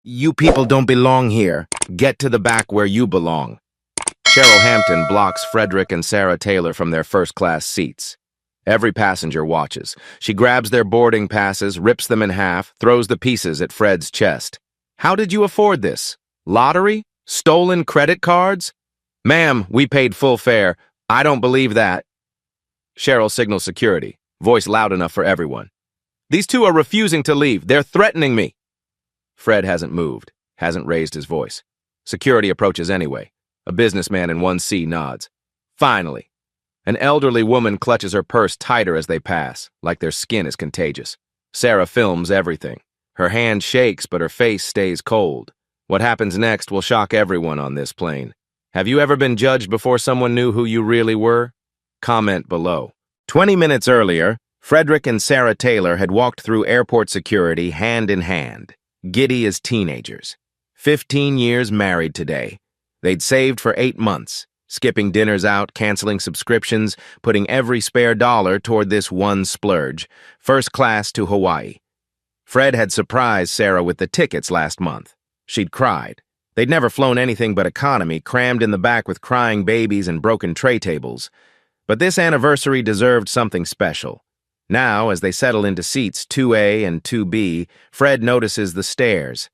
You people don't belong here. Get to the back where you belong. Cheryl Hampton blocks Frederick and Sarah Taylor from their first-class seats. Every passenger watches. She grabs their boarding passes, rips them in half, throws the pieces at Fred's chest. How did you afford this? Lottery? Stolen credit cards? Ma'am, we paid full fare. I don't believe that. Cheryl signals security, voice loud enough for everyone. These two are refusing to leave. They're threatening me. Fred hasn't moved, hasn't raised his voice. Security approaches anyway. A businessman in 1C nods. Finally. An elderly woman clutches her purse tighter as they pass, like their skin is contagious. Sarah films everything. Her hand shakes, but her face stays cold. What happens next will shock everyone on this plane. Have you ever been judged before someone knew who you really were? Comment below. 20 minutes earlier, Frederick and Sarah Taylor had walked through airport security hand in hand, giddy as teenagers. 15 years married today. They'd saved for 8 months, skipping dinners out, canceling subscriptions, putting every spare dollar toward this one splurge, first class to Hawaii. Fred had surprised Sarah with the tickets last month. She'd cried. They'd never flown anything but economy, crammed in the back with crying babies and broken tray tables. But this anniversary deserved something special. Now, as they settle into seats 2A and 2B, Fred notices the stares.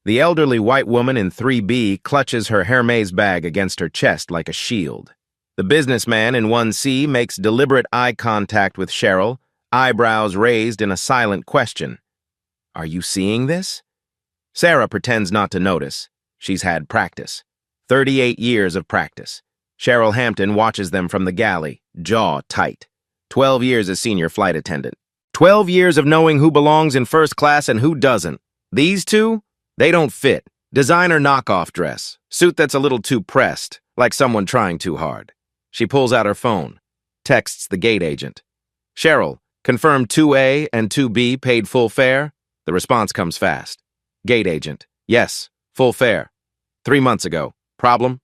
The elderly white woman in 3B clutches her Hermes bag against her chest like a shield. The businessman in 1C makes deliberate eye contact with Cheryl, eyebrows raised in a silent question. Are you seeing this? Sarah pretends not to notice. She's had practice. 38 years of practice. Cheryl Hampton watches them from the galley, jaw tight. 12 years as senior flight attendant. 12 years of knowing who belongs in first class and who doesn't. These two? They don't fit. Designer knockoff dress. Suit that's a little too pressed, like someone trying too hard. She pulls out her phone. Texts the gate agent. Cheryl, confirm 2A and 2B paid full fare? The response comes fast. Gate agent. Yes, full fare. 3 months ago. Problem?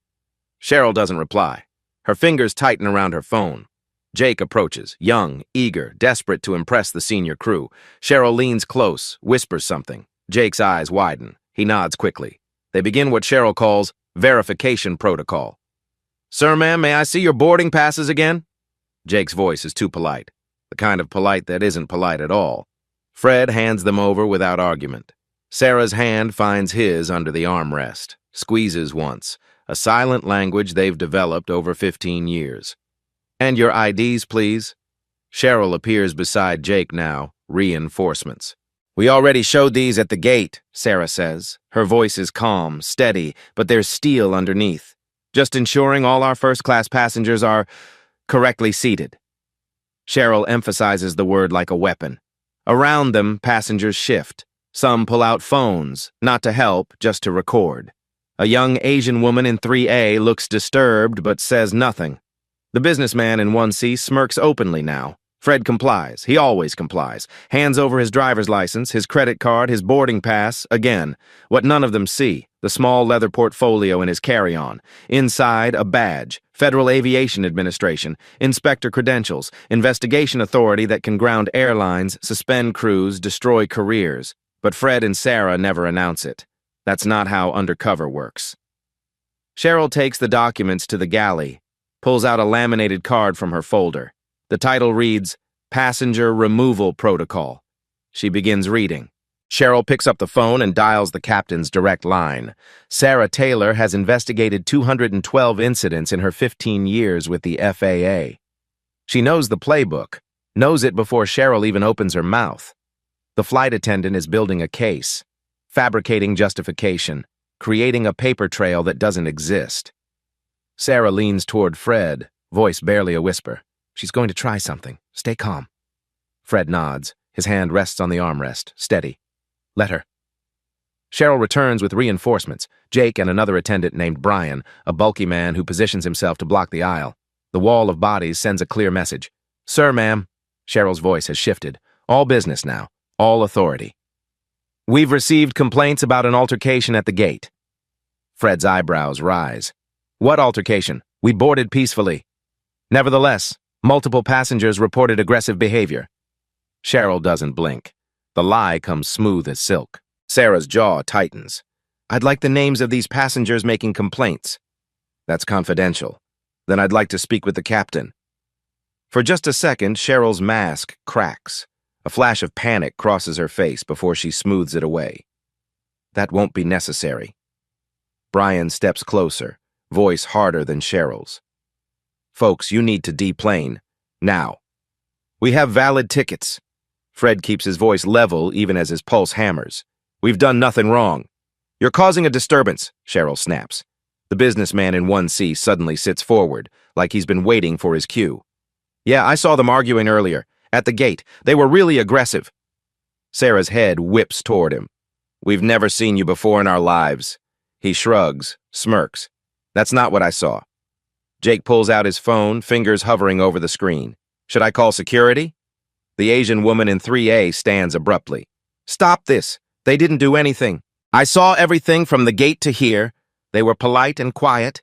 Cheryl doesn't reply. Her fingers tighten around her phone. Jake approaches, young, eager, desperate to impress the senior crew. Cheryl leans close, whispers something. Jake's eyes widen. He nods quickly. They begin what Cheryl calls verification protocol. Sir, ma'am, may I see your boarding passes again? Jake's voice is too polite. The kind of polite that isn't polite at all. Fred hands them over without argument. Sarah's hand finds his under the armrest, squeezes once, a silent language they've developed over 15 years. And your IDs, please. Cheryl appears beside Jake now, reinforcements. We already showed these at the gate, Sarah says. Her voice is calm, steady, but there's steel underneath. Just ensuring all our first-class passengers are correctly seated. Cheryl emphasizes the word like a weapon. Around them, passengers shift. Some pull out phones, not to help, just to record. A young Asian woman in 3A looks disturbed but says nothing. The businessman in 1C smirks openly now. Fred complies. He always complies. Hands over his driver's license, his credit card, his boarding pass, again. What none of them see, the small leather portfolio in his carry-on. Inside, a badge, Federal Aviation Administration, inspector credentials, investigation authority that can ground airlines, suspend crews, destroy careers. But Fred and Sarah never announce it. That's not how undercover works. Cheryl takes the documents to the galley, pulls out a laminated card from her folder. The title reads, Passenger Removal Protocol. She begins reading. Cheryl picks up the phone and dials the captain's direct line. Sarah Taylor has investigated 212 incidents in her 15 years with the FAA. She knows the playbook, knows it before Cheryl even opens her mouth. The flight attendant is building a case, fabricating justification, creating a paper trail that doesn't exist. Sarah leans toward Fred, voice barely a whisper. She's going to try something. Stay calm. Fred nods. His hand rests on the armrest, steady. Let her. Cheryl returns with reinforcements, Jake and another attendant named Brian, a bulky man who positions himself to block the aisle. The wall of bodies sends a clear message. Sir, ma'am. Cheryl's voice has shifted. All business now. All authority. We've received complaints about an altercation at the gate. Fred's eyebrows rise. What altercation? We boarded peacefully. Nevertheless, multiple passengers reported aggressive behavior. Cheryl doesn't blink. The lie comes smooth as silk. Sarah's jaw tightens. I'd like the names of these passengers making complaints. That's confidential. Then I'd like to speak with the captain. For just a second, Cheryl's mask cracks. A flash of panic crosses her face before she smooths it away. That won't be necessary. Brian steps closer, voice harder than Cheryl's. Folks, you need to deplane. Now. We have valid tickets. Fred keeps his voice level even as his pulse hammers. We've done nothing wrong. You're causing a disturbance, Cheryl snaps. The businessman in 1C suddenly sits forward, like he's been waiting for his cue. Yeah, I saw them arguing earlier. At the gate. They were really aggressive. Sarah's head whips toward him. We've never seen you before in our lives. He shrugs, smirks. That's not what I saw. Jake pulls out his phone, fingers hovering over the screen. Should I call security? The Asian woman in 3A stands abruptly. Stop this. They didn't do anything. I saw everything from the gate to here. They were polite and quiet.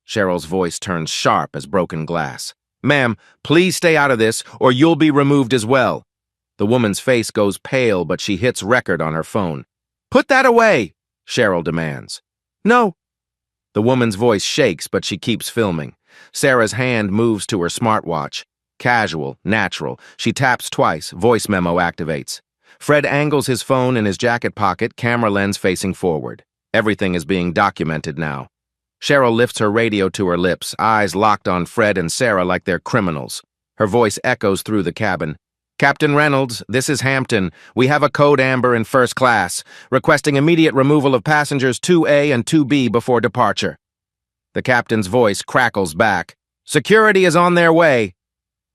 Cheryl's voice turns sharp as broken glass. Ma'am, please stay out of this, or you'll be removed as well. The woman's face goes pale, but she hits record on her phone. Put that away, Cheryl demands. No. The woman's voice shakes, but she keeps filming. Sarah's hand moves to her smartwatch. Casual, natural. She taps twice, voice memo activates. Fred angles his phone in his jacket pocket, camera lens facing forward. Everything is being documented now. Cheryl lifts her radio to her lips, eyes locked on Fred and Sarah like they're criminals. Her voice echoes through the cabin. Captain Reynolds, this is Hampton. We have a code amber in first class, requesting immediate removal of passengers 2A and 2B before departure. The captain's voice crackles back. Security is on their way.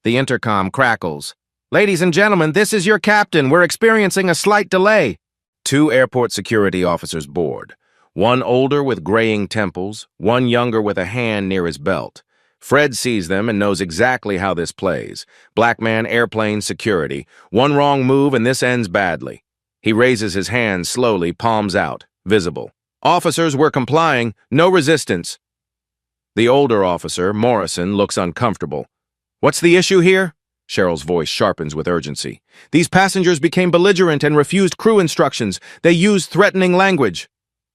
The intercom crackles. Ladies and gentlemen, this is your captain. We're experiencing a slight delay. 2 airport security officers board. One older with graying temples, one younger with a hand near his belt. Fred sees them and knows exactly how this plays. Black man, airplane, security. One wrong move and this ends badly. He raises his hand slowly, palms out, visible. Officers, we're complying. No resistance. The older officer, Morrison, looks uncomfortable. What's the issue here? Cheryl's voice sharpens with urgency. These passengers became belligerent and refused crew instructions. They used threatening language.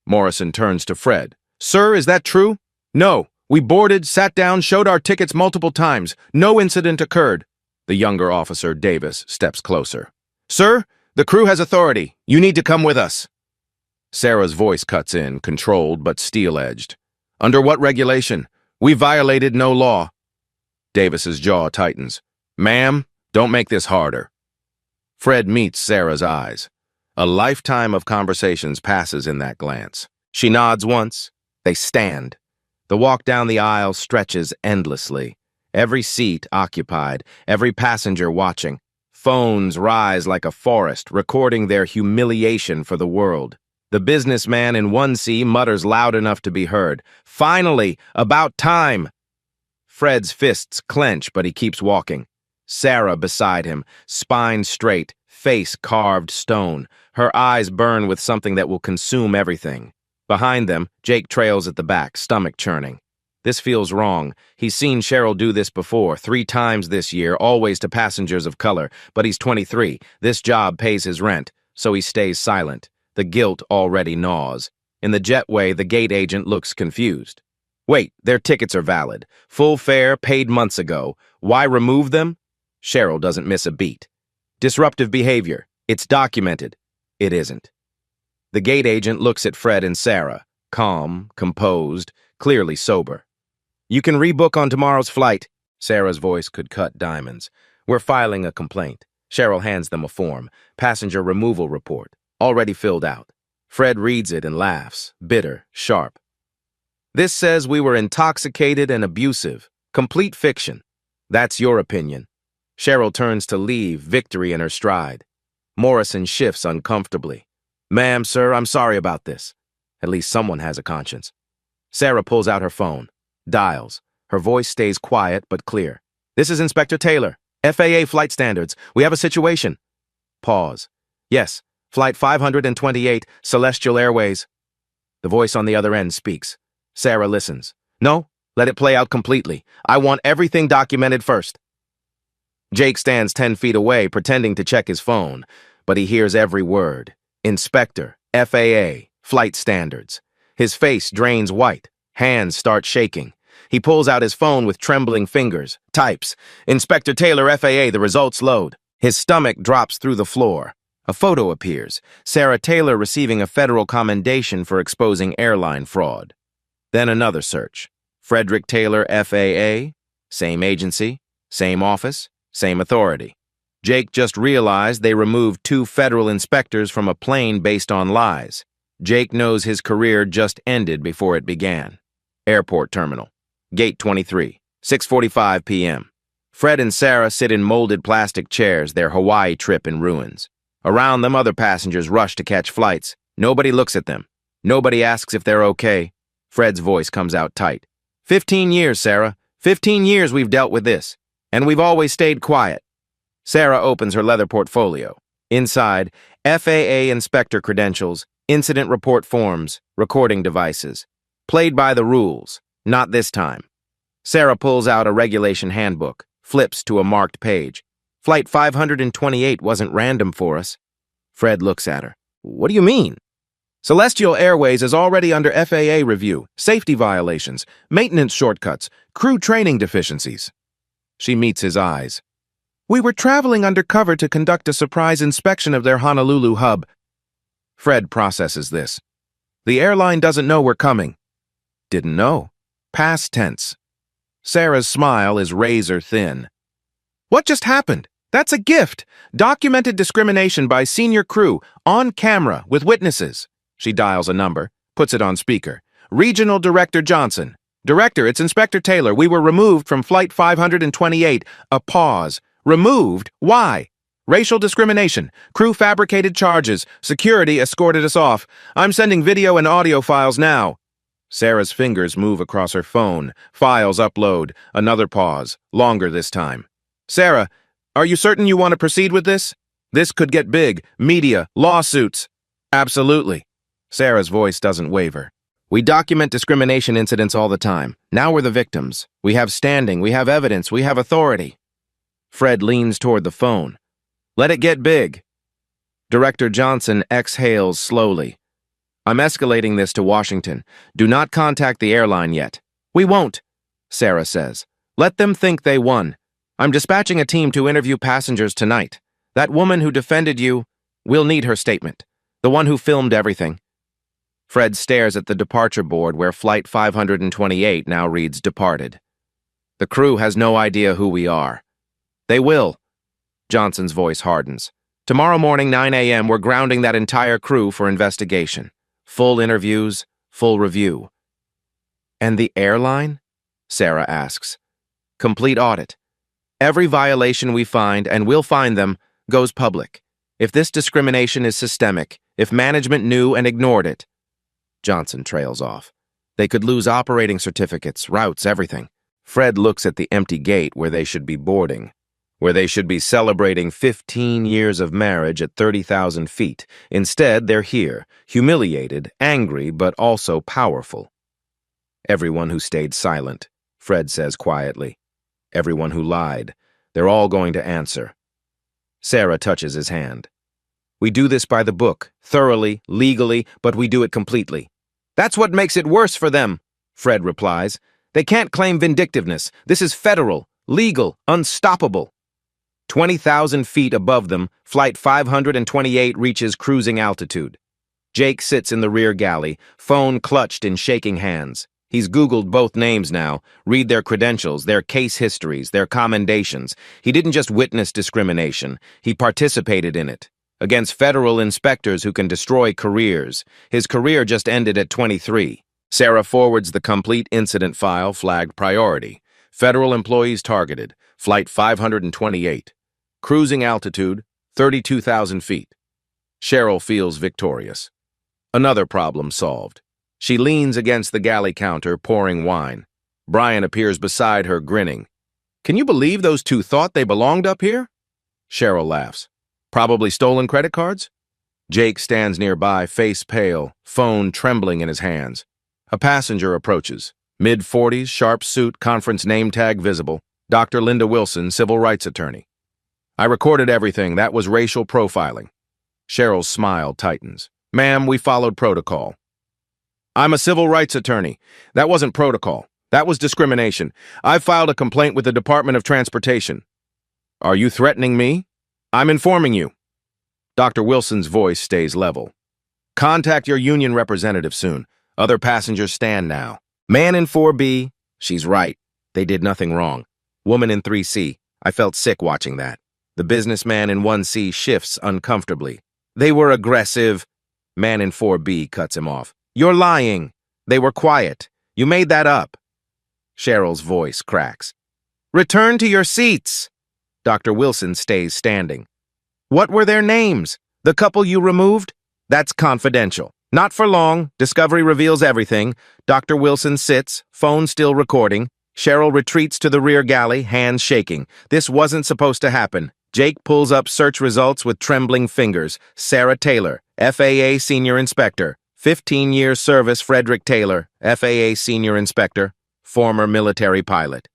Morrison turns to Fred. Sir, is that true? No. We boarded, sat down, showed our tickets multiple times. No incident occurred. The younger officer, Davis, steps closer. Sir, the crew has authority. You need to come with us. Sarah's voice cuts in, controlled but steel-edged. Under what regulation? We violated no law. Davis's jaw tightens. Ma'am, don't make this harder. Fred meets Sarah's eyes. A lifetime of conversations passes in that glance. She nods once. They stand. The walk down the aisle stretches endlessly. Every seat occupied, every passenger watching. Phones rise like a forest, recording their humiliation for the world. The businessman in 1C mutters loud enough to be heard. Finally, about time! Fred's fists clench, but he keeps walking. Sarah beside him, spine straight, face carved stone. Her eyes burn with something that will consume everything. Behind them, Jake trails at the back, stomach churning. This feels wrong. He's seen Cheryl do this before, 3 times this year, always to passengers of color. But he's 23. This job pays his rent, so he stays silent. The guilt already gnaws. In the jetway, the gate agent looks confused. Wait, their tickets are valid. Full fare, paid months ago. Why remove them? Cheryl doesn't miss a beat. Disruptive behavior. It's documented. It isn't. The gate agent looks at Fred and Sarah, calm, composed, clearly sober. You can rebook on tomorrow's flight. Sarah's voice could cut diamonds. We're filing a complaint. Cheryl hands them a form, passenger removal report, already filled out. Fred reads it and laughs, bitter, sharp. This says we were intoxicated and abusive. Complete fiction. That's your opinion. Cheryl turns to leave, victory in her stride. Morrison shifts uncomfortably. Ma'am, sir, I'm sorry about this. At least someone has a conscience. Sarah pulls out her phone, dials. Her voice stays quiet but clear. This is Inspector Taylor. FAA flight standards. We have a situation. Pause. Yes, Flight 528, Celestial Airways. The voice on the other end speaks. Sarah listens. No, let it play out completely. I want everything documented first. Jake stands 10 feet away, pretending to check his phone, but he hears every word. Inspector, FAA, flight standards. His face drains white. Hands start shaking. He pulls out his phone with trembling fingers, types. "Inspector Taylor, FAA, the results load." His stomach drops through the floor. A photo appears. Sarah Taylor receiving a federal commendation for exposing airline fraud. Then another search. Frederick Taylor, FAA. Same agency, same office, same authority. Jake just realized they removed 2 federal inspectors from a plane based on lies. Jake knows his career just ended before it began. Airport terminal. Gate 23, 6:45 p.m. Fred and Sarah sit in molded plastic chairs, their Hawaii trip in ruins. Around them, other passengers rush to catch flights. Nobody looks at them. Nobody asks if they're okay. Fred's voice comes out tight. 15 years, Sarah. 15 years we've dealt with this. And we've always stayed quiet. Sarah opens her leather portfolio. Inside, FAA inspector credentials, incident report forms, recording devices. Played by the rules. Not this time. Sarah pulls out a regulation handbook, flips to a marked page. Flight 528 wasn't random for us. Fred looks at her. What do you mean? Celestial Airways is already under FAA review, safety violations, maintenance shortcuts, crew training deficiencies. She meets his eyes. We were traveling undercover to conduct a surprise inspection of their Honolulu hub. Fred processes this. The airline doesn't know we're coming. Didn't know. Past tense. Sarah's smile is razor thin. What just happened? That's a gift. Documented discrimination by senior crew, on camera, with witnesses. She dials a number, puts it on speaker. Regional Director Johnson. Director, it's Inspector Taylor. We were removed from Flight 528. A pause. Removed? Why? Racial discrimination. Crew fabricated charges. Security escorted us off. I'm sending video and audio files now. Sarah's fingers move across her phone. Files upload. Another pause. Longer this time. Sarah, are you certain you want to proceed with this? This could get big. Media, lawsuits. Absolutely. Sarah's voice doesn't waver. We document discrimination incidents all the time. Now we're the victims. We have standing, we have evidence, we have authority. Fred leans toward the phone. Let it get big. Director Johnson exhales slowly. I'm escalating this to Washington. Do not contact the airline yet. We won't, Sarah says. Let them think they won. I'm dispatching a team to interview passengers tonight. That woman who defended you, we'll need her statement. The one who filmed everything. Fred stares at the departure board where Flight 528 now reads departed. The crew has no idea who we are. They will. Johnson's voice hardens. Tomorrow morning, 9 a.m., we're grounding that entire crew for investigation. Full interviews, full review. And the airline? Sarah asks. Complete audit. Every violation we find, and we'll find them, goes public. If this discrimination is systemic, if management knew and ignored it. Johnson trails off. They could lose operating certificates, routes, everything. Fred looks at the empty gate where they should be boarding, where they should be celebrating 15 years of marriage at 30,000 feet. Instead, they're here, humiliated, angry, but also powerful. Everyone who stayed silent, Fred says quietly. Everyone who lied. They're all going to answer. Sarah touches his hand. We do this by the book, thoroughly, legally, but we do it completely. That's what makes it worse for them, Fred replies. They can't claim vindictiveness. This is federal, legal, unstoppable. 20,000 feet above them, Flight 528 reaches cruising altitude. Jake sits in the rear galley, phone clutched in shaking hands. He's Googled both names now, read their credentials, their case histories, their commendations. He didn't just witness discrimination, he participated in it. Against federal inspectors who can destroy careers. His career just ended at 23. Sarah forwards the complete incident file flagged priority. Federal employees targeted, Flight 528. Cruising altitude, 32,000 feet. Cheryl feels victorious. Another problem solved. She leans against the galley counter, pouring wine. Brian appears beside her, grinning. Can you believe those two thought they belonged up here? Cheryl laughs. Probably stolen credit cards? Jake stands nearby, face pale, phone trembling in his hands. A passenger approaches. Mid-40s, sharp suit, conference name tag visible. Dr. Linda Wilson, civil rights attorney. I recorded everything. That was racial profiling. Cheryl's smile tightens. Ma'am, we followed protocol. I'm a civil rights attorney. That wasn't protocol. That was discrimination. I've filed a complaint with the Department of Transportation. Are you threatening me? I'm informing you. Dr. Wilson's voice stays level. Contact your union representative soon. Other passengers stand now. Man in 4B, she's right. They did nothing wrong. Woman in 3C, I felt sick watching that. The businessman in 1C shifts uncomfortably. They were aggressive. Man in 4B cuts him off. You're lying. They were quiet. You made that up. Cheryl's voice cracks. Return to your seats. Dr. Wilson stays standing. What were their names? The couple you removed? That's confidential. Not for long. Discovery reveals everything. Dr. Wilson sits, phone still recording. Cheryl retreats to the rear galley, hands shaking. This wasn't supposed to happen. Jake pulls up search results with trembling fingers. Sarah Taylor, FAA Senior Inspector. 15 years service, Frederick Taylor, FAA Senior Inspector, former military pilot.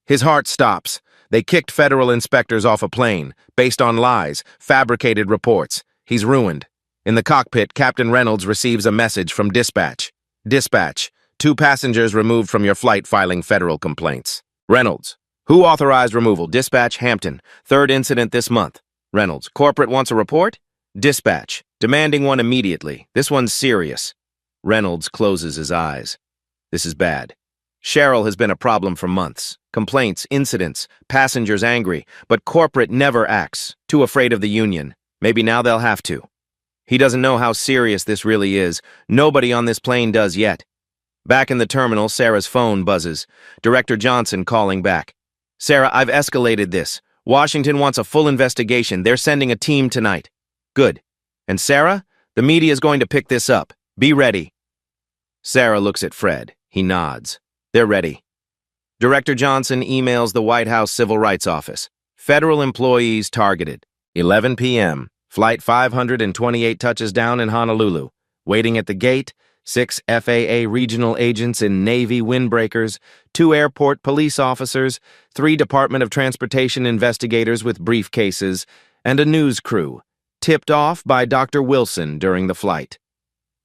His heart stops. They kicked federal inspectors off a plane, based on lies, fabricated reports. He's ruined. In the cockpit, Captain Reynolds receives a message from dispatch. Dispatch, 2 passengers removed from your flight filing federal complaints. Reynolds, who authorized removal? Dispatch, Hampton, 3rd incident this month. Reynolds, corporate wants a report? Dispatch, demanding one immediately. This one's serious. Reynolds closes his eyes. This is bad. Cheryl has been a problem for months. Complaints, incidents, passengers angry, but corporate never acts, too afraid of the union. Maybe now they'll have to. He doesn't know how serious this really is. Nobody on this plane does yet. Back in the terminal, Sarah's phone buzzes. Director Johnson calling back. Sarah, I've escalated this. Washington wants a full investigation. They're sending a team tonight. Good. And Sarah, the media is going to pick this up. Be ready. Sarah looks at Fred. He nods. They're ready. Director Johnson emails the White House Civil Rights Office. Federal employees targeted. 11 p.m. Flight 528 touches down in Honolulu. Waiting at the gate, 6 FAA regional agents in Navy windbreakers, 2 airport police officers, 3 Department of Transportation investigators with briefcases, and a news crew, tipped off by Dr. Wilson during the flight.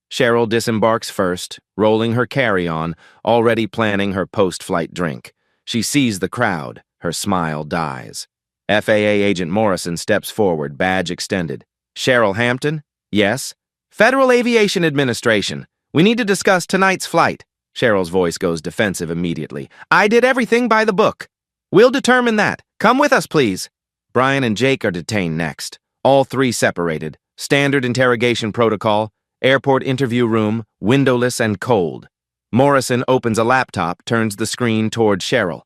Cheryl disembarks first, rolling her carry-on, already planning her post-flight drink. She sees the crowd. Her smile dies. FAA Agent Morrison steps forward, badge extended. Cheryl Hampton? Yes? Federal Aviation Administration. We need to discuss tonight's flight. Cheryl's voice goes defensive immediately. I did everything by the book. We'll determine that. Come with us, please. Brian and Jake are detained next. All 3 separated. Standard interrogation protocol. Airport interview room, windowless and cold. Morrison opens a laptop, turns the screen toward Cheryl.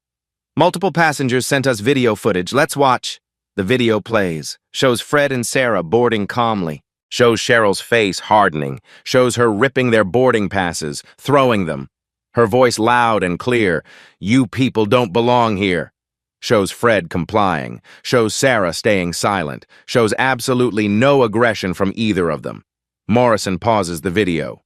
Multiple passengers sent us video footage. Let's watch. The video plays. Shows Fred and Sarah boarding calmly. Shows Cheryl's face hardening. Shows her ripping their boarding passes, throwing them. Her voice loud and clear. You people don't belong here. Shows Fred complying. Shows Sarah staying silent. Shows absolutely no aggression from either of them. Morrison pauses the video.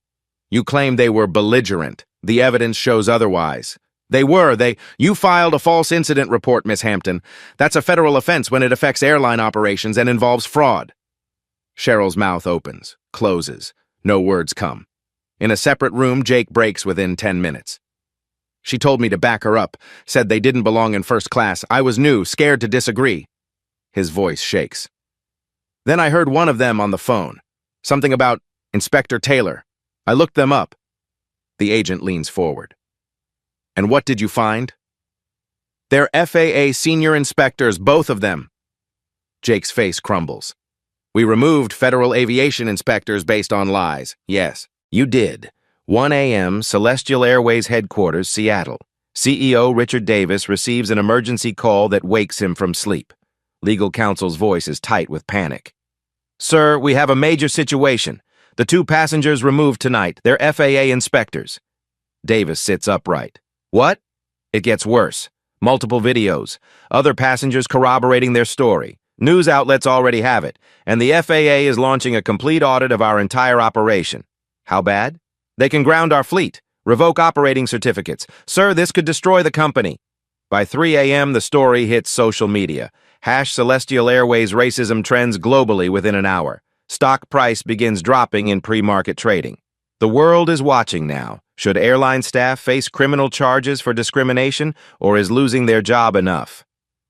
You claim they were belligerent. The evidence shows otherwise. They were. You filed a false incident report, Miss Hampton. That's a federal offense when it affects airline operations and involves fraud. Cheryl's mouth opens, closes. No words come. In a separate room, Jake breaks within 10 minutes. She told me to back her up, said they didn't belong in first class. I was new, scared to disagree. His voice shakes. Then I heard one of them on the phone. Something about Inspector Taylor. I looked them up. The agent leans forward. And what did you find? They're FAA senior inspectors, both of them. Jake's face crumbles. We removed federal aviation inspectors based on lies. Yes, you did. 1 a.m., Celestial Airways headquarters, Seattle. CEO Richard Davis receives an emergency call that wakes him from sleep. Legal counsel's voice is tight with panic. Sir, we have a major situation. The 2 passengers removed tonight. They're FAA inspectors. Davis sits upright. What? It gets worse. Multiple videos. Other passengers corroborating their story. News outlets already have it. And the FAA is launching a complete audit of our entire operation. How bad? They can ground our fleet. Revoke operating certificates. Sir, this could destroy the company. By 3 a.m., the story hits social media. Celestial Airways racism trends globally within an hour. Stock price begins dropping in pre-market trading. The world is watching now. Should airline staff face criminal charges for discrimination, or is losing their job enough?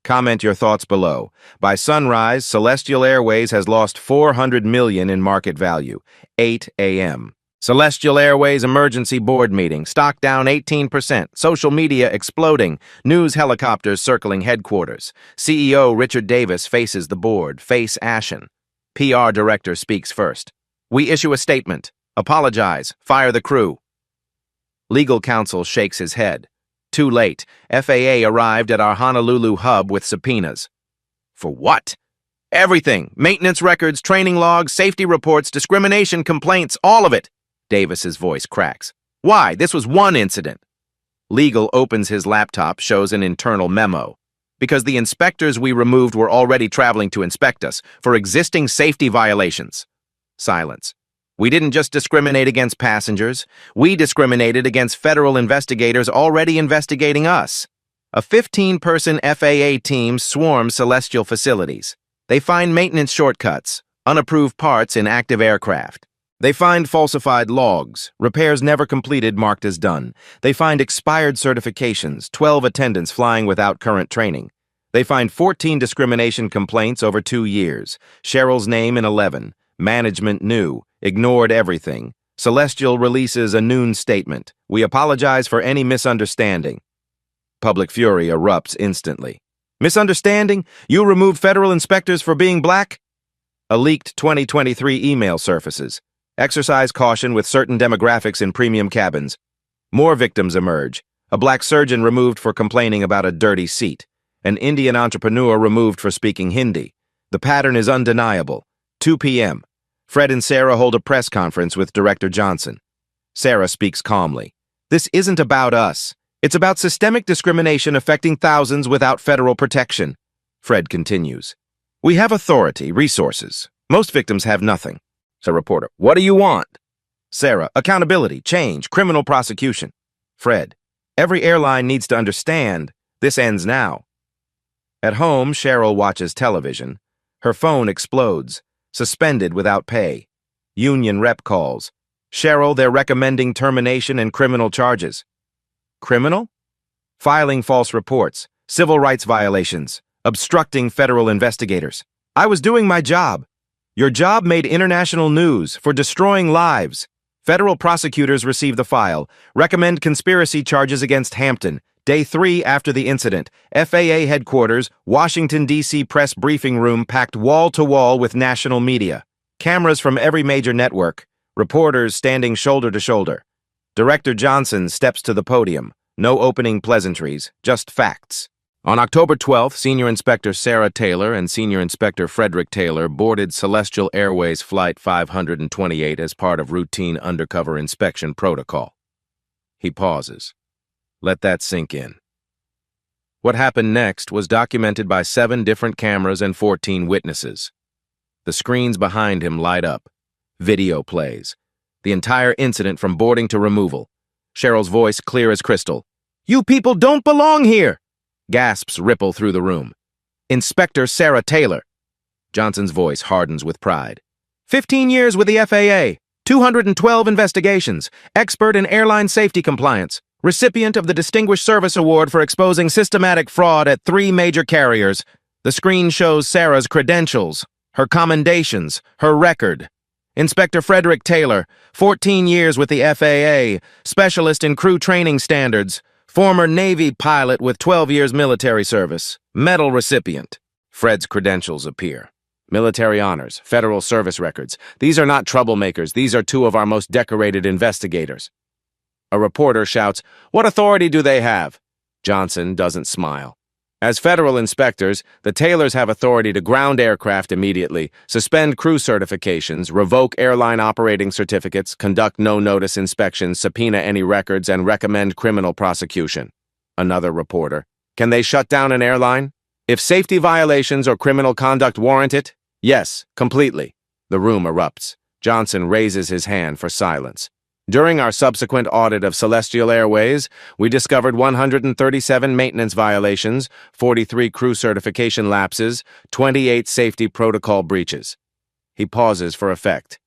Comment your thoughts below. By sunrise, Celestial Airways has lost $400 million in market value. 8 a.m. Celestial Airways emergency board meeting. Stock down 18%. Social media exploding. News helicopters circling headquarters. CEO Richard Davis faces the board. Face ashen. PR director speaks first. We issue a statement. Apologize. Fire the crew. Legal counsel shakes his head. Too late. FAA arrived at our Honolulu hub with subpoenas. For what? Everything. Maintenance records, training logs, safety reports, discrimination complaints, all of it. Davis's voice cracks. Why? This was one incident. Legal opens his laptop, shows an internal memo. Because the inspectors we removed were already traveling to inspect us for existing safety violations. Silence. We didn't just discriminate against passengers. We discriminated against federal investigators already investigating us. A 15-person FAA team swarms Celestial facilities. They find maintenance shortcuts, unapproved parts in active aircraft. They find falsified logs, repairs never completed marked as done. They find expired certifications, 12 attendants flying without current training. They find 14 discrimination complaints over 2 years. Cheryl's name in 11. Management knew, ignored everything. Celestial releases a noon statement. We apologize for any misunderstanding. Public fury erupts instantly. Misunderstanding? You removed federal inspectors for being black? A leaked 2023 email surfaces. Exercise caution with certain demographics in premium cabins. More victims emerge. A black surgeon removed for complaining about a dirty seat. An Indian entrepreneur removed for speaking Hindi. The pattern is undeniable. 2 p.m. Fred and Sarah hold a press conference with Director Johnson. Sarah speaks calmly. This isn't about us. It's about systemic discrimination affecting thousands without federal protection. Fred continues. We have authority, resources. Most victims have nothing. So reporter, what do you want? Sarah, accountability, change, criminal prosecution. Fred, every airline needs to understand this ends now. At home, Cheryl watches television. Her phone explodes, suspended without pay. Union rep calls. Cheryl, they're recommending termination and criminal charges. Criminal? Filing false reports, civil rights violations, obstructing federal investigators. I was doing my job. Your job made international news for destroying lives. Federal prosecutors receive the file. Recommend conspiracy charges against Hampton. Day 3 after the incident. FAA headquarters, Washington, D.C. press briefing room packed wall to wall with national media. Cameras from every major network. Reporters standing shoulder to shoulder. Director Johnson steps to the podium. No opening pleasantries, just facts. On October 12th, Senior Inspector Sarah Taylor and Senior Inspector Frederick Taylor boarded Celestial Airways Flight 528 as part of routine undercover inspection protocol. He pauses. Let that sink in. What happened next was documented by 7 different cameras and 14 witnesses. The screens behind him light up. Video plays. The entire incident from boarding to removal. Cheryl's voice clear as crystal. You people don't belong here! Gasps ripple through the room. Inspector Sarah Taylor. Johnson's voice hardens with pride. 15 years with the FAA. 212 investigations. Expert in airline safety compliance. Recipient of the Distinguished Service Award for exposing systematic fraud at 3 major carriers. The screen shows Sarah's credentials, her commendations, her record. Inspector Frederick Taylor, 14 years with the FAA, specialist in crew training standards, former Navy pilot with 12 years military service, medal recipient. Fred's credentials appear. Military honors, federal service records. These are not troublemakers. These are 2 of our most decorated investigators. A reporter shouts, "What authority do they have?" Johnson doesn't smile. As federal inspectors, the Taylors have authority to ground aircraft immediately, suspend crew certifications, revoke airline operating certificates, conduct no-notice inspections, subpoena any records, and recommend criminal prosecution. Another reporter. Can they shut down an airline? If safety violations or criminal conduct warrant it? Yes, completely. The room erupts. Johnson raises his hand for silence. During our subsequent audit of Celestial Airways, we discovered 137 maintenance violations, 43 crew certification lapses, 28 safety protocol breaches. He pauses for effect.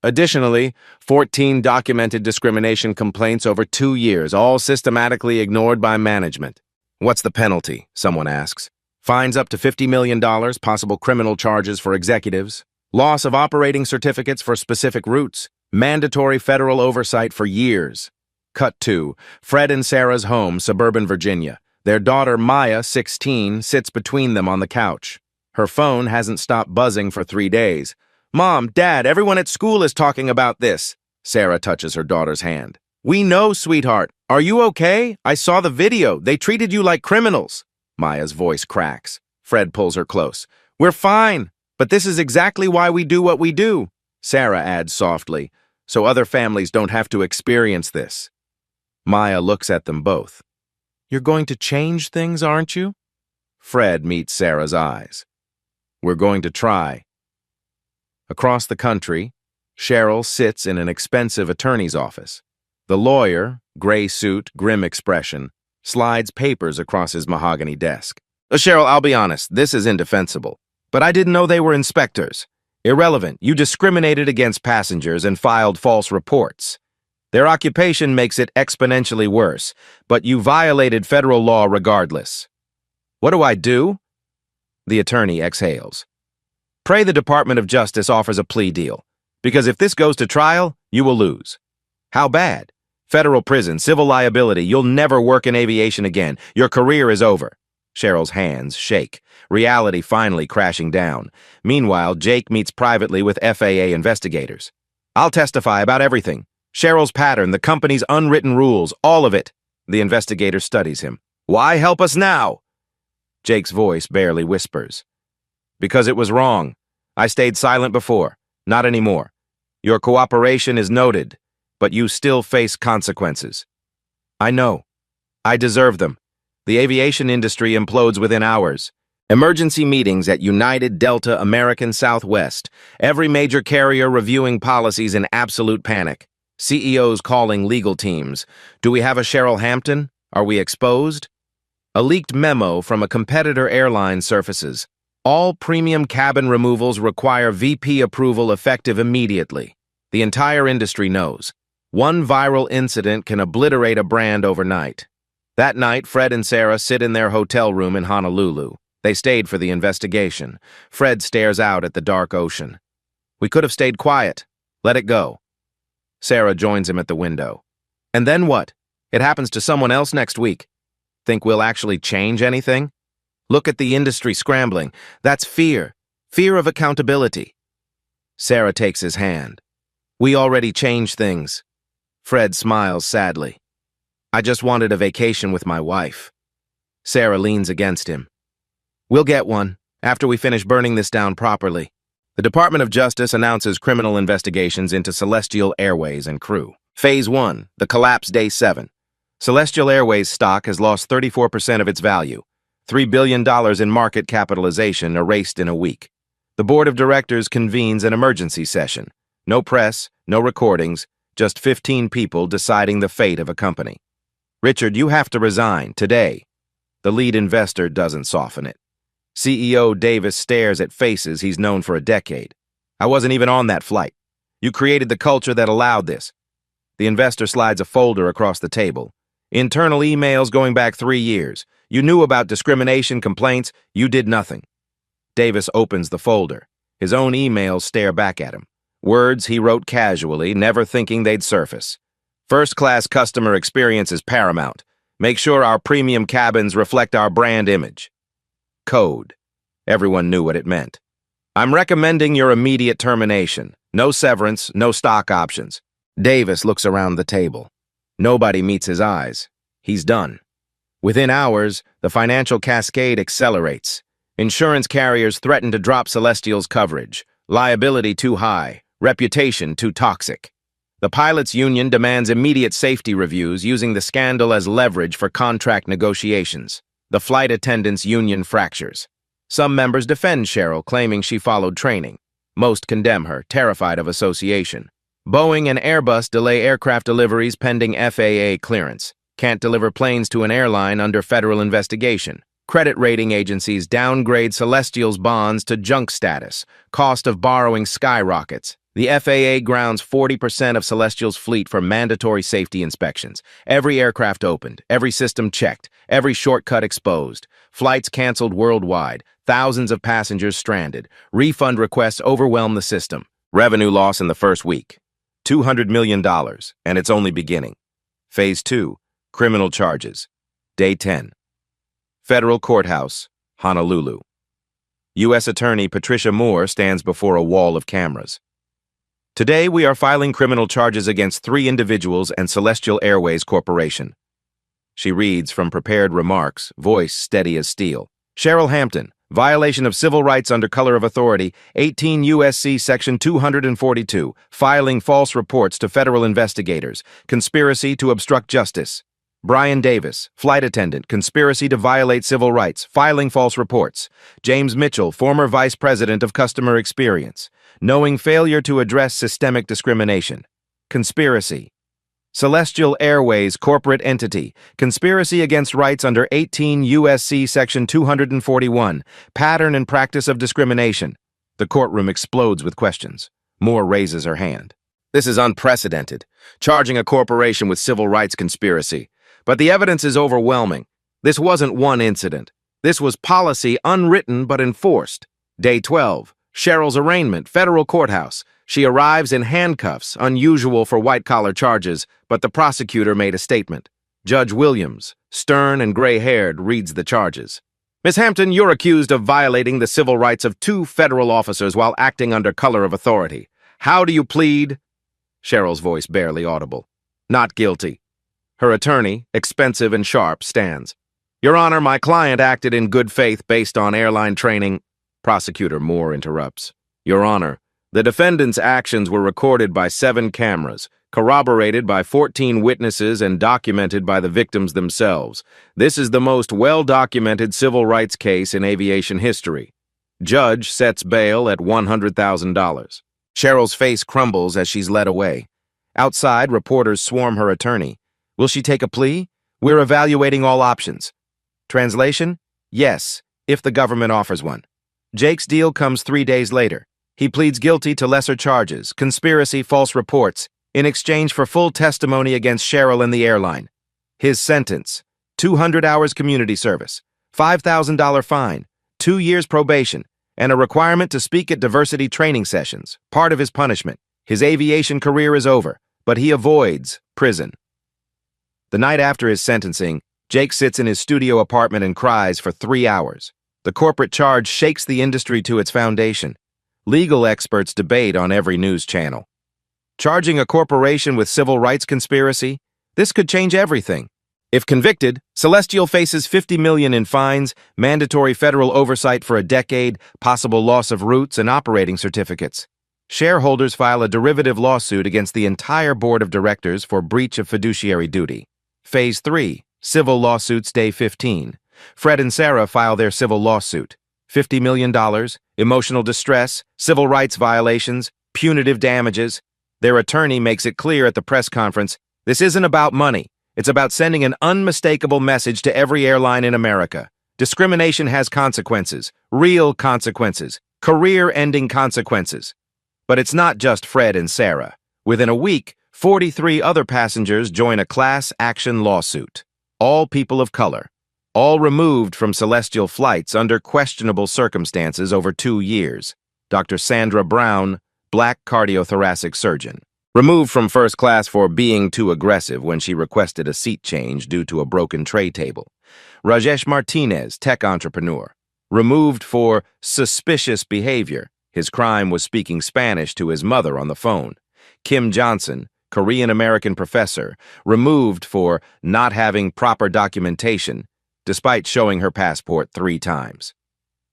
Additionally, 14 documented discrimination complaints over 2 years, all systematically ignored by management. What's the penalty? Someone asks. Fines up to $50 million, possible criminal charges for executives, loss of operating certificates for specific routes, mandatory federal oversight for years. Cut 2. Fred and Sarah's home, suburban Virginia. Their daughter, Maya, 16, sits between them on the couch. Her phone hasn't stopped buzzing for 3 days. Mom, Dad, everyone at school is talking about this. Sarah touches her daughter's hand. We know, sweetheart. Are you okay? I saw the video. They treated you like criminals. Maya's voice cracks. Fred pulls her close. We're fine, but this is exactly why we do what we do. Sarah adds softly, so other families don't have to experience this. Maya looks at them both. You're going to change things, aren't you? Fred meets Sarah's eyes. We're going to try. Across the country, Cheryl sits in an expensive attorney's office. The lawyer, gray suit, grim expression, slides papers across his mahogany desk. Cheryl, I'll be honest, this is indefensible. But I didn't know they were inspectors. Irrelevant. You discriminated against passengers and filed false reports. Their occupation makes it exponentially worse, but you violated federal law regardless. What do I do? The attorney exhales. Pray the Department of Justice offers a plea deal, because if this goes to trial, you will lose. How bad? Federal prison, civil liability, you'll never work in aviation again. Your career is over. Cheryl's hands shake, reality finally crashing down. Meanwhile, Jake meets privately with FAA investigators. I'll testify about everything. Cheryl's pattern, the company's unwritten rules, all of it. The investigator studies him. Why help us now? Jake's voice barely whispers. Because it was wrong. I stayed silent before. Not anymore. Your cooperation is noted, but you still face consequences. I know. I deserve them. The aviation industry implodes within hours. Emergency meetings at United, Delta, American, Southwest. Every major carrier reviewing policies in absolute panic. CEOs calling legal teams. Do we have a Cheryl Hampton? Are we exposed? A leaked memo from a competitor airline surfaces. All premium cabin removals require VP approval effective immediately. The entire industry knows. One viral incident can obliterate a brand overnight. That night, Fred and Sarah sit in their hotel room in Honolulu. They stayed for the investigation. Fred stares out at the dark ocean. We could have stayed quiet. Let it go. Sarah joins him at the window. And then what? It happens to someone else next week. Think we'll actually change anything? Look at the industry scrambling. That's fear. Fear of accountability. Sarah takes his hand. We already changed things. Fred smiles sadly. I just wanted a vacation with my wife. Sarah leans against him. We'll get one, after we finish burning this down properly. The Department of Justice announces criminal investigations into Celestial Airways and crew. Phase 1, the collapse day 7. Celestial Airways stock has lost 34% of its value. $3 billion in market capitalization erased in a week. The board of directors convenes an emergency session. No press, no recordings, just 15 people deciding the fate of a company. Richard, you have to resign, today. The lead investor doesn't soften it. CEO Davis stares at faces he's known for a decade. I wasn't even on that flight. You created the culture that allowed this. The investor slides a folder across the table. Internal emails going back 3 years. You knew about discrimination complaints. You did nothing. Davis opens the folder. His own emails stare back at him. Words he wrote casually, never thinking they'd surface. First-class customer experience is paramount. Make sure our premium cabins reflect our brand image. Code. Everyone knew what it meant. I'm recommending your immediate termination. No severance, no stock options. Davis looks around the table. Nobody meets his eyes. He's done. Within hours, the financial cascade accelerates. Insurance carriers threaten to drop Celestial's coverage. Liability too high. Reputation too toxic. The pilots' union demands immediate safety reviews using the scandal as leverage for contract negotiations. The flight attendants' union fractures. Some members defend Cheryl, claiming she followed training. Most condemn her, terrified of association. Boeing and Airbus delay aircraft deliveries pending FAA clearance. Can't deliver planes to an airline under federal investigation. Credit rating agencies downgrade Celestial's bonds to junk status. Cost of borrowing skyrockets. The FAA grounds 40% of Celestial's fleet for mandatory safety inspections. Every aircraft opened, every system checked, every shortcut exposed. Flights canceled worldwide, thousands of passengers stranded. Refund requests overwhelm the system. Revenue loss in the first week, $200 million, and it's only beginning. Phase 2, criminal charges. Day 10. Federal Courthouse, Honolulu. U.S. Attorney Patricia Moore stands before a wall of cameras. Today, we are filing criminal charges against 3 individuals and Celestial Airways Corporation. She reads from prepared remarks, voice steady as steel. Cheryl Hampton, violation of civil rights under color of authority, 18 U.S.C. Section 242, filing false reports to federal investigators, conspiracy to obstruct justice. Brian Davis, flight attendant, conspiracy to violate civil rights, filing false reports. James Mitchell, former vice president of customer experience, knowing failure to address systemic discrimination. Conspiracy. Celestial Airways corporate entity, conspiracy against rights under 18 U.S.C. Section 241, pattern and practice of discrimination. The courtroom explodes with questions. Moore raises her hand. This is unprecedented, charging a corporation with civil rights conspiracy. But the evidence is overwhelming. This wasn't one incident. This was policy unwritten but enforced. Day 12, Cheryl's arraignment, federal courthouse. She arrives in handcuffs, unusual for white-collar charges, but the prosecutor made a statement. Judge Williams, stern and gray-haired, reads the charges. Ms. Hampton, you're accused of violating the civil rights of 2 federal officers while acting under color of authority. How do you plead? Cheryl's voice barely audible. Not guilty. Her attorney, expensive and sharp, stands. Your Honor, my client acted in good faith based on airline training. Prosecutor Moore interrupts. Your Honor, the defendant's actions were recorded by 7 cameras, corroborated by 14 witnesses and documented by the victims themselves. This is the most well-documented civil rights case in aviation history. Judge sets bail at $100,000. Cheryl's face crumbles as she's led away. Outside, reporters swarm her attorney. Will she take a plea? We're evaluating all options. Translation? Yes, if the government offers one. Jake's deal comes 3 days later. He pleads guilty to lesser charges, conspiracy, false reports, in exchange for full testimony against Cheryl and the airline. His sentence, 200 hours community service, $5,000 fine, 2 years probation, and a requirement to speak at diversity training sessions, part of his punishment. His aviation career is over, but he avoids prison. The night after his sentencing, Jake sits in his studio apartment and cries for 3 hours. The corporate charge shakes the industry to its foundation. Legal experts debate on every news channel. Charging a corporation with civil rights conspiracy? This could change everything. If convicted, Celestial faces $50 million in fines, mandatory federal oversight for a decade, possible loss of routes and operating certificates. Shareholders file a derivative lawsuit against the entire board of directors for breach of fiduciary duty. Phase 3, civil lawsuits day 15. Fred and Sarah file their civil lawsuit. $50 million, emotional distress, civil rights violations, punitive damages. Their attorney makes it clear at the press conference, this isn't about money. It's about sending an unmistakable message to every airline in America. Discrimination has consequences, real consequences, career-ending consequences. But it's not just Fred and Sarah. Within a week, 43 other passengers join a class action lawsuit. All people of color. All removed from Celestial flights under questionable circumstances over 2 years. Dr. Sandra Brown, black cardiothoracic surgeon. Removed from first class for being too aggressive when she requested a seat change due to a broken tray table. Rajesh Martinez, tech entrepreneur. Removed for suspicious behavior. His crime was speaking Spanish to his mother on the phone. Kim Johnson, Korean-American professor, removed for not having proper documentation, despite showing her passport 3 times.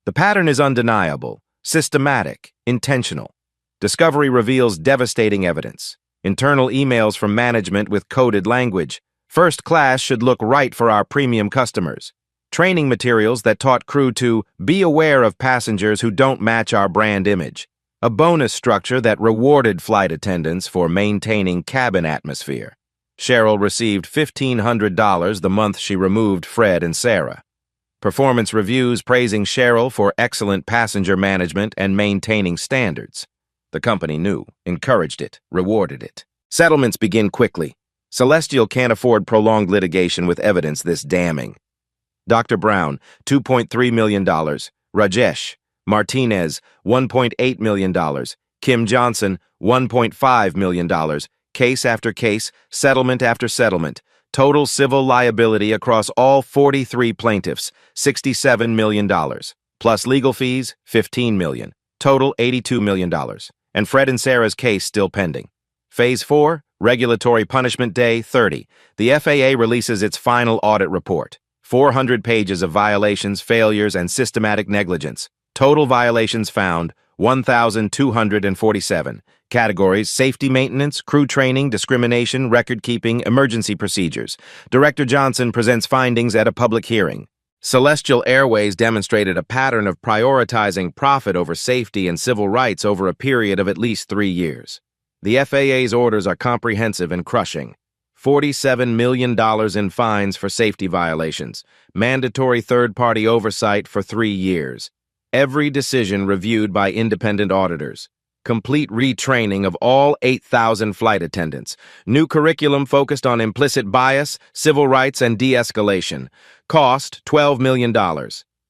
The pattern is undeniable, systematic, intentional. Discovery reveals devastating evidence. Internal emails from management with coded language. First class should look right for our premium customers. Training materials that taught crew to be aware of passengers who don't match our brand image. A bonus structure that rewarded flight attendants for maintaining cabin atmosphere. Cheryl received $1,500 the month she removed Fred and Sarah. Performance reviews praising Cheryl for excellent passenger management and maintaining standards. The company knew, encouraged it, rewarded it. Settlements begin quickly. Celestial can't afford prolonged litigation with evidence this damning. Dr. Brown, $2.3 million. Rajesh Martinez, $1.8 million. Kim Johnson, $1.5 million. Case after case, settlement after settlement. Total civil liability across all 43 plaintiffs, $67 million. Plus legal fees, $15 million. Total $82 million. And Fred and Sarah's case still pending. Phase 4, Regulatory Punishment Day 30. The FAA releases its final audit report. 400 pages of violations, failures, and systematic negligence. Total violations found, 1,247. Categories: safety maintenance, crew training, discrimination, record-keeping, emergency procedures. Director Johnson presents findings at a public hearing. Celestial Airways demonstrated a pattern of prioritizing profit over safety and civil rights over a period of at least 3 years. The FAA's orders are comprehensive and crushing. $47 million in fines for safety violations. Mandatory third-party oversight for 3 years. Every decision reviewed by independent auditors. Complete retraining of all 8,000 flight attendants. New curriculum focused on implicit bias, civil rights, and de-escalation. Cost, $12 million.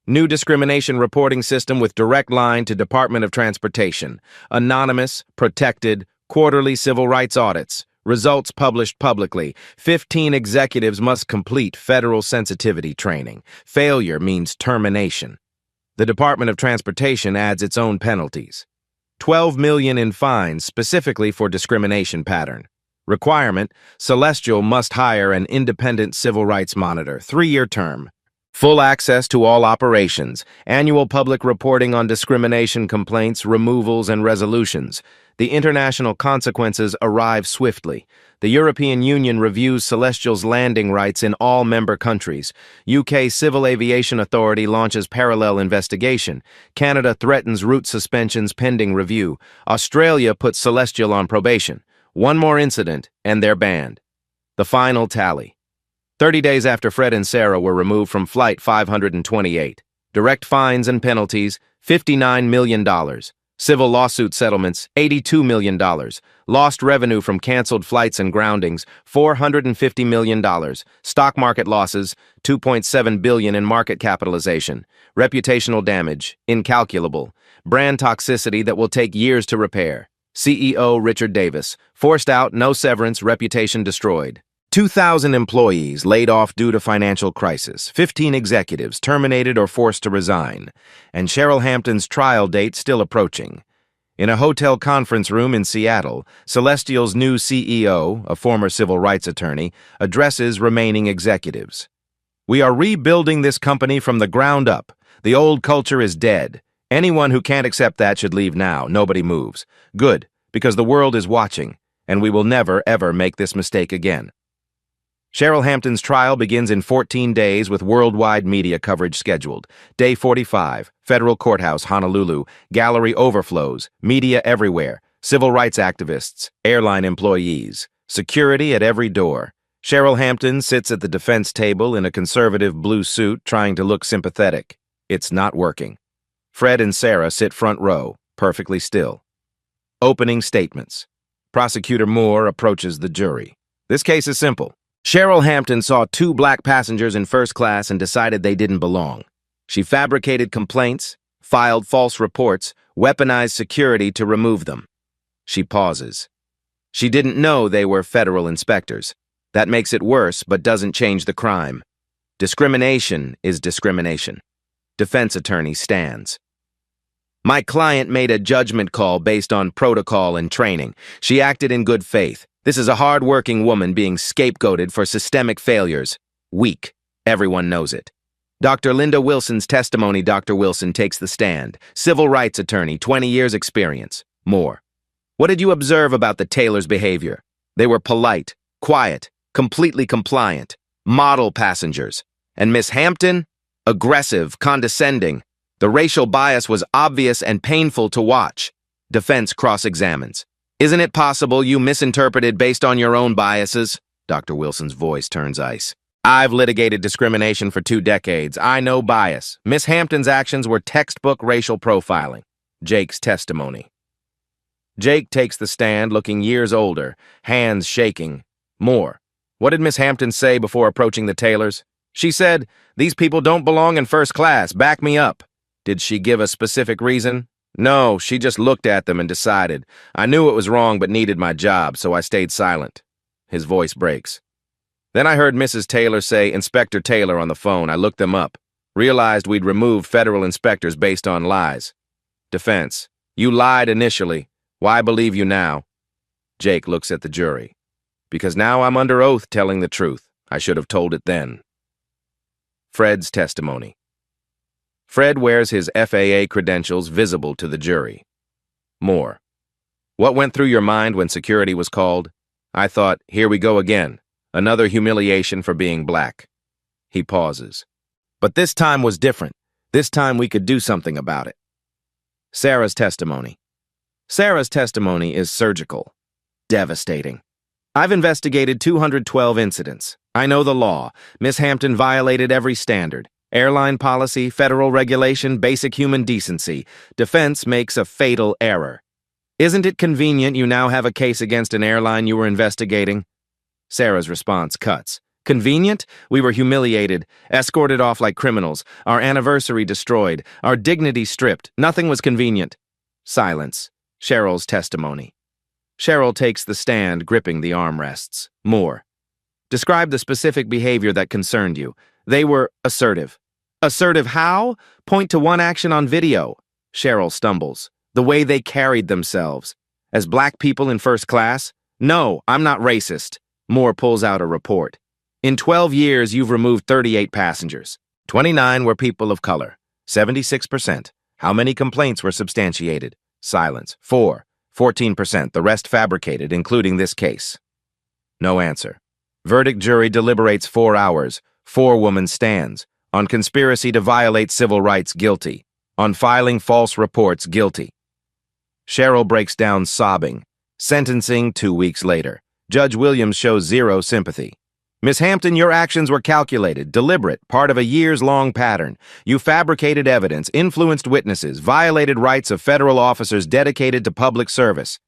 New discrimination reporting system with direct line to Department of Transportation. Anonymous, protected, quarterly civil rights audits. Results published publicly. 15 executives must complete federal sensitivity training. Failure means termination. The Department of Transportation adds its own penalties. $12 million in fines specifically for discrimination pattern. Requirement: Celestial must hire an independent civil rights monitor, 3-year term. Full access to all operations, annual public reporting on discrimination complaints, removals, and resolutions. The international consequences arrive swiftly. The European Union reviews Celestial's landing rights in all member countries. UK Civil Aviation Authority launches parallel investigation. Canada threatens route suspensions pending review. Australia puts Celestial on probation. One more incident, and they're banned. The final tally. 30 days after Fred and Sarah were removed from Flight 528. Direct fines and penalties, $59 million. Civil lawsuit settlements, $82 million. Lost revenue from canceled flights and groundings, $450 million. Stock market losses, $2.7 billion in market capitalization. Reputational damage, incalculable. Brand toxicity that will take years to repair. CEO Richard Davis, forced out, no severance, reputation destroyed. 2,000 employees laid off due to financial crisis, 15 executives terminated or forced to resign, and Cheryl Hampton's trial date still approaching. In a hotel conference room in Seattle, Celestial's new CEO, a former civil rights attorney, addresses remaining executives. "We are rebuilding this company from the ground up. The old culture is dead. Anyone who can't accept that should leave now. Nobody moves. Good, because the world is watching, and we will never, ever make this mistake again." Cheryl Hampton's trial begins in 14 days with worldwide media coverage scheduled. Day 45, Federal Courthouse, Honolulu. Gallery overflows, media everywhere, civil rights activists, airline employees, security at every door. Cheryl Hampton sits at the defense table in a conservative blue suit trying to look sympathetic. It's not working. Fred and Sarah sit front row, perfectly still. Opening statements. Prosecutor Moore approaches the jury. This case is simple. Cheryl Hampton saw 2 black passengers in first class and decided they didn't belong. She fabricated complaints, filed false reports, weaponized security to remove them. She pauses. She didn't know they were federal inspectors. That makes it worse, but doesn't change the crime. Discrimination is discrimination. Defense attorney stands. "My client made a judgment call based on protocol and training. She acted in good faith. This is a hard-working woman being scapegoated for systemic failures. Weak. Everyone knows it." Dr. Linda Wilson's testimony. Dr. Wilson takes the stand. Civil rights attorney, 20 years experience. More. "What did you observe about the Taylors' behavior? They were polite, quiet, completely compliant, model passengers. And Miss Hampton? Aggressive, condescending. The racial bias was obvious and painful to watch." Defense cross-examines. "Isn't it possible you misinterpreted based on your own biases?" Dr. Wilson's voice turns ice. "I've litigated discrimination for 2 decades. I know bias. Miss Hampton's actions were textbook racial profiling." Jake's testimony. Jake takes the stand, looking years older, hands shaking. More. What did Miss Hampton say before approaching the Taylors? She said, "These people don't belong in first class. Back me up." Did she give a specific reason? No, she just looked at them and decided. I knew it was wrong but needed my job, so I stayed silent. His voice breaks. Then I heard Mrs. Taylor say Inspector Taylor on the phone. I looked them up. Realized we'd removed federal inspectors based on lies. Defense. You lied initially. Why believe you now? Jake looks at the jury. Because now I'm under oath telling the truth. I should have told it then. Fred's testimony. Fred wears his FAA credentials visible to the jury. More. What went through your mind when security was called? I thought, here we go again. Another humiliation for being black. He pauses. But this time was different. This time we could do something about it. Sarah's testimony. Sarah's testimony is surgical. Devastating. I've investigated 212 incidents. I know the law. Miss Hampton violated every standard. Airline policy, federal regulation, basic human decency. Defense makes a fatal error. Isn't it convenient you now have a case against an airline you were investigating? Sarah's response cuts. Convenient? We were humiliated, escorted off like criminals, our anniversary destroyed, our dignity stripped. Nothing was convenient. Silence. Cheryl's testimony. Cheryl takes the stand, gripping the armrests. More. Describe the specific behavior that concerned you. They were assertive. Assertive how? Point to one action on video. Cheryl stumbles. The way they carried themselves. As black people in first class? No, I'm not racist. Moore pulls out a report. In 12 years, you've removed 38 passengers. 29 were people of color. 76%. How many complaints were substantiated? Silence. 4. 14%. The rest fabricated, including this case. No answer. Verdict jury deliberates 4 hours. 4-woman stands. On conspiracy to violate civil rights, guilty. On filing false reports, guilty. Cheryl breaks down sobbing. Sentencing 2 weeks later. Judge Williams shows zero sympathy. Miss Hampton, your actions were calculated, deliberate, part of a years-long pattern. You fabricated evidence, influenced witnesses, violated rights of federal officers dedicated to public service.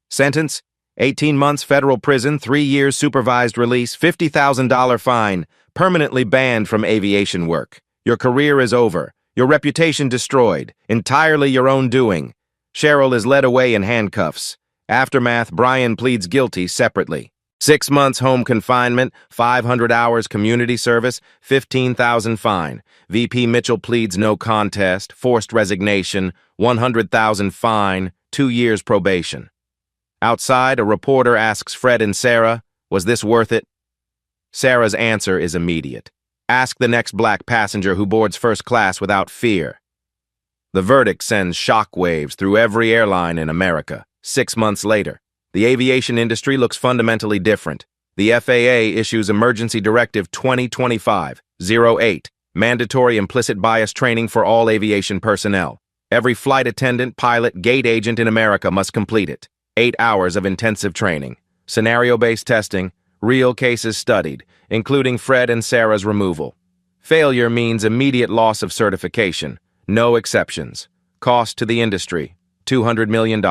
Sentence, 18 months federal prison, 3 years supervised release, $50,000 fine, permanently banned from aviation work. Your career is over. Your reputation destroyed. Entirely your own doing. Cheryl is led away in handcuffs. Aftermath, Brian pleads guilty separately. 6 months home confinement, 500 hours community service, $15,000 fine. VP Mitchell pleads no contest, forced resignation, $100,000 fine, 2 years probation. Outside, a reporter asks Fred and Sarah, was this worth it? Sarah's answer is immediate. Ask the next black passenger who boards first class without fear. The verdict sends shockwaves through every airline in America. 6 months later, the aviation industry looks fundamentally different. The FAA issues Emergency Directive 2025-08, mandatory implicit bias training for all aviation personnel. Every flight attendant, pilot, gate agent in America must complete it. 8 hours of intensive training, scenario-based testing, real cases studied, including Fred and Sarah's removal. Failure means immediate loss of certification, no exceptions. Cost to the industry, $200 million.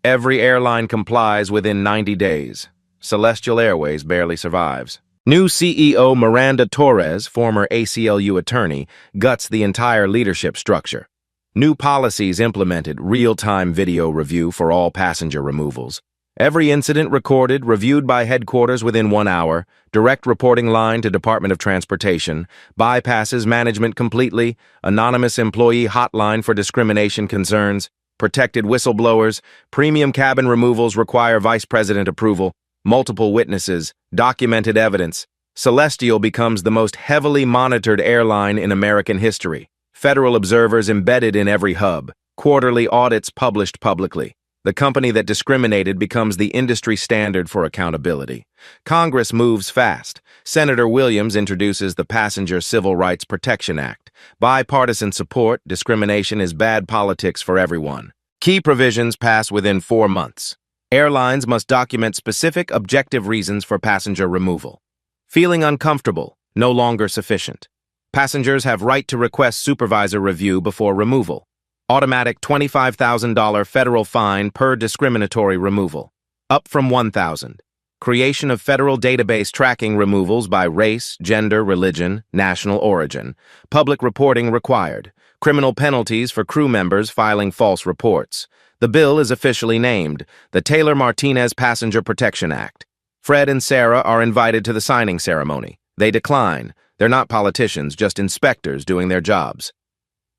Every airline complies within 90 days. Celestial Airways barely survives. New CEO Miranda Torres, former ACLU attorney, guts the entire leadership structure. New policies implemented, real-time video review for all passenger removals. Every incident recorded, reviewed by headquarters within 1 hour, direct reporting line to Department of Transportation, bypasses management completely, anonymous employee hotline for discrimination concerns, protected whistleblowers, premium cabin removals require vice president approval, multiple witnesses, documented evidence. Celestial becomes the most heavily monitored airline in American history. Federal observers embedded in every hub, quarterly audits published publicly. The company that discriminated becomes the industry standard for accountability. Congress moves fast. Senator Williams introduces the Passenger Civil Rights Protection Act. Bipartisan support, discrimination is bad politics for everyone. Key provisions pass within 4 months. Airlines must document specific, objective reasons for passenger removal. Feeling uncomfortable, no longer sufficient. Passengers have right to request supervisor review before removal. Automatic $25,000 federal fine per discriminatory removal, up from $1,000. Creation of federal database tracking removals by race, gender, religion, national origin. Public reporting required. Criminal penalties for crew members filing false reports. The bill is officially named the Taylor-Martinez Passenger Protection Act. Fred and Sarah are invited to the signing ceremony. They decline. They're not politicians, just inspectors doing their jobs.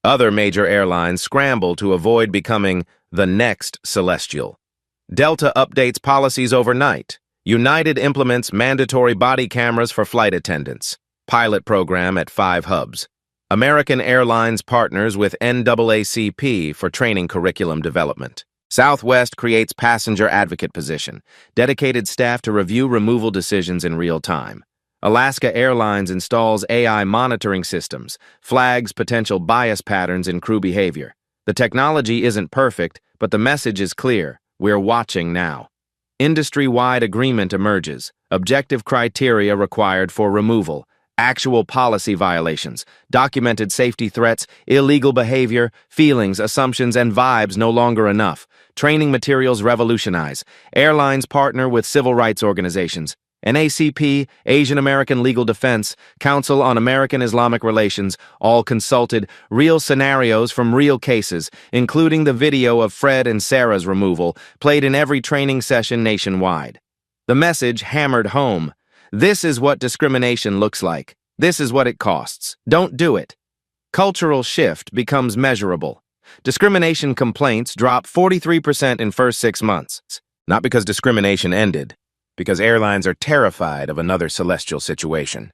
Other major airlines scramble to avoid becoming the next Celestial. Delta updates policies overnight. United implements mandatory body cameras for flight attendants. Pilot program at 5 hubs. American Airlines partners with NAACP for training curriculum development. Southwest creates passenger advocate position. Dedicated staff to review removal decisions in real time. Alaska Airlines installs AI monitoring systems, flags potential bias patterns in crew behavior. The technology isn't perfect, but the message is clear. We're watching now. Industry-wide agreement emerges. Objective criteria required for removal. Actual policy violations, documented safety threats, illegal behavior, feelings, assumptions, and vibes no longer enough. Training materials revolutionize. Airlines partner with civil rights organizations. NAACP, Asian American Legal Defense, Council on American Islamic Relations, all consulted real scenarios from real cases, including the video of Fred and Sarah's removal, played in every training session nationwide. The message hammered home. This is what discrimination looks like. This is what it costs. Don't do it. Cultural shift becomes measurable. Discrimination complaints drop 43% in first 6 months. Not because discrimination ended, because airlines are terrified of another Celestial situation.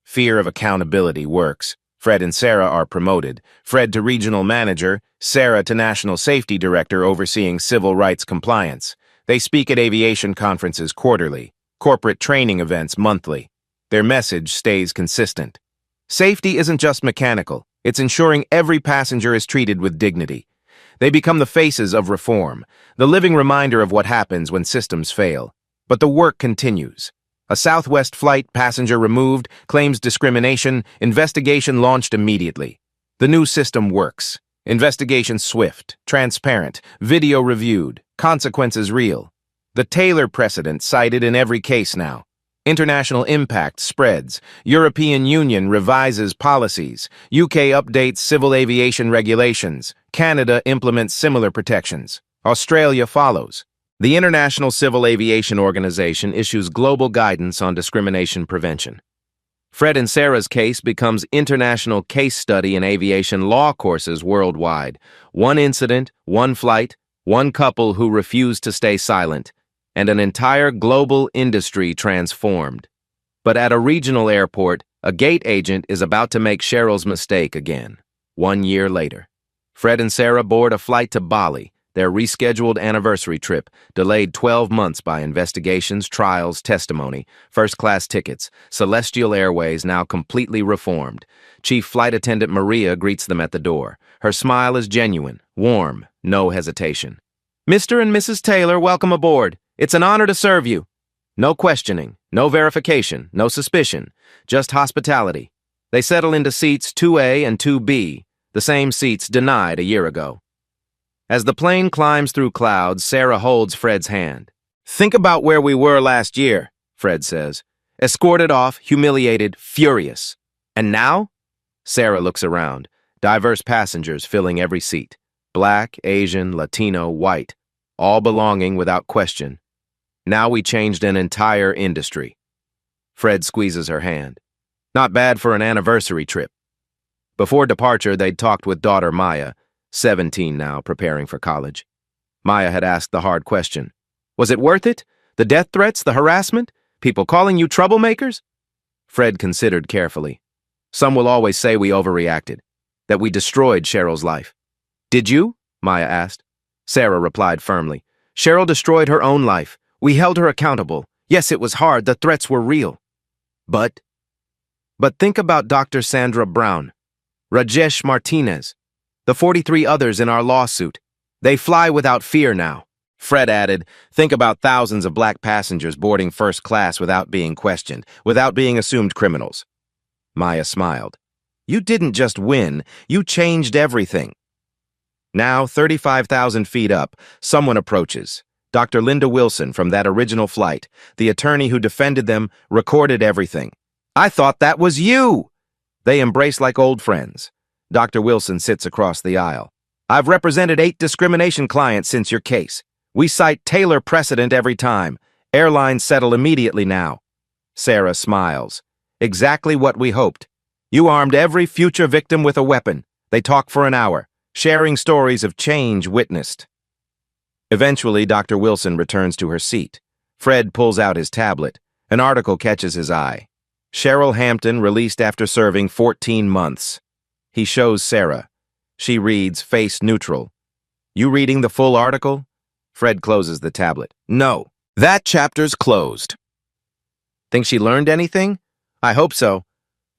Fear of accountability works. Fred and Sarah are promoted. Fred to regional manager, Sarah to national safety director overseeing civil rights compliance. They speak at aviation conferences quarterly, corporate training events monthly. Their message stays consistent. Safety isn't just mechanical. It's ensuring every passenger is treated with dignity. They become the faces of reform, the living reminder of what happens when systems fail. But the work continues. A Southwest flight passenger removed, claims discrimination, investigation launched immediately. The new system works. Investigation swift, transparent, video reviewed, consequences real. The Taylor precedent cited in every case now. International impact spreads. European Union revises policies. UK updates civil aviation regulations. Canada implements similar protections. Australia follows. The International Civil Aviation Organization issues global guidance on discrimination prevention. Fred and Sarah's case becomes international case study in aviation law courses worldwide. One incident, one flight, one couple who refused to stay silent, and an entire global industry transformed. But at a regional airport, a gate agent is about to make Cheryl's mistake again. 1 year later, Fred and Sarah board a flight to Bali, their rescheduled anniversary trip, delayed 12 months by investigations, trials, testimony, first-class tickets, Celestial Airways now completely reformed. Chief Flight Attendant Maria greets them at the door. Her smile is genuine, warm, no hesitation. Mr. and Mrs. Taylor, welcome aboard. It's an honor to serve you. No questioning, no verification, no suspicion, just hospitality. They settle into seats 2A and 2B, the same seats denied a year ago. As the plane climbs through clouds, Sarah holds Fred's hand. Think about where we were last year, Fred says. Escorted off, humiliated, furious. And now? Sarah looks around. Diverse passengers filling every seat. Black, Asian, Latino, white. All belonging without question. Now we changed an entire industry. Fred squeezes her hand. Not bad for an anniversary trip. Before departure, they'd talked with daughter Maya, 17 now, preparing for college. Maya had asked the hard question. Was it worth it? The death threats, the harassment? People calling you troublemakers? Fred considered carefully. Some will always say we overreacted, that we destroyed Cheryl's life. Did you? Maya asked. Sarah replied firmly. Cheryl destroyed her own life. We held her accountable. Yes, it was hard. The threats were real. But think about Dr. Sandra Brown, Rajesh Martinez, the 43 others in our lawsuit. They fly without fear now. Fred added, think about thousands of black passengers boarding first class without being questioned, without being assumed criminals. Maya smiled. You didn't just win, you changed everything. Now, 35,000 feet up, someone approaches. Dr. Linda Wilson from that original flight, the attorney who defended them, recorded everything. "I thought that was you!" They embrace like old friends. Dr. Wilson sits across the aisle. "I've represented 8 discrimination clients since your case. We cite Taylor precedent every time. Airlines settle immediately now." Sarah smiles. "Exactly what we hoped. You armed every future victim with a weapon. They talk for an hour, sharing stories of change witnessed." Eventually, Dr. Wilson returns to her seat. Fred pulls out his tablet. An article catches his eye. Cheryl Hampton released after serving 14 months. He shows Sarah. She reads, face neutral. "You reading the full article?" Fred closes the tablet. "No, that chapter's closed." "Think she learned anything?" "I hope so.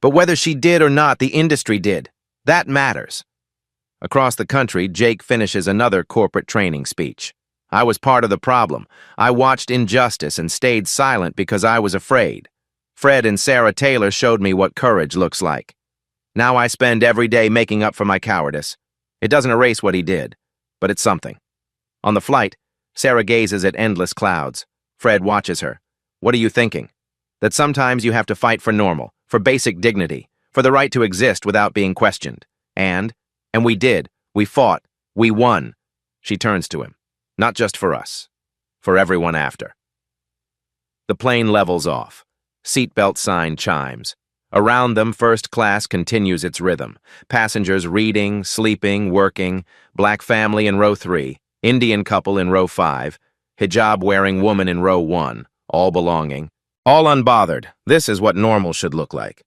But whether she did or not, the industry did. That matters." Across the country, Jake finishes another corporate training speech. "I was part of the problem. I watched injustice and stayed silent because I was afraid. Fred and Sarah Taylor showed me what courage looks like. Now I spend every day making up for my cowardice. It doesn't erase what he did, but it's something." On the flight, Sarah gazes at endless clouds. Fred watches her. "What are you thinking?" "That sometimes you have to fight for normal, for basic dignity, for the right to exist without being questioned. And we did. We fought. We won." She turns to him. "Not just for us. For everyone after." The plane levels off. Seatbelt sign chimes. Around them, first class continues its rhythm. Passengers reading, sleeping, working. Black family in row 3. Indian couple in row 5. Hijab-wearing woman in row 1. All belonging. All unbothered. This is what normal should look like.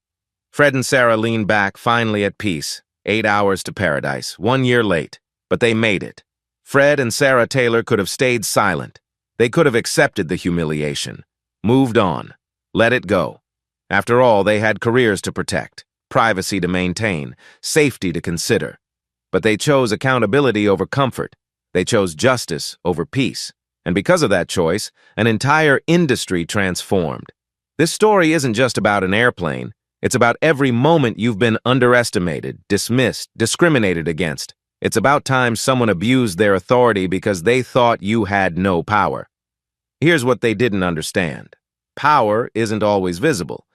Fred and Sarah lean back, finally at peace. 8 hours to paradise. 1 year late. But they made it. Fred and Sarah Taylor could have stayed silent. They could have accepted the humiliation. Moved on. Let it go. After all, they had careers to protect, privacy to maintain, safety to consider. But they chose accountability over comfort. They chose justice over peace. And because of that choice, an entire industry transformed. This story isn't just about an airplane. It's about every moment you've been underestimated, dismissed, discriminated against. It's about times someone abused their authority because they thought you had no power. Here's what they didn't understand. Power isn't always visible.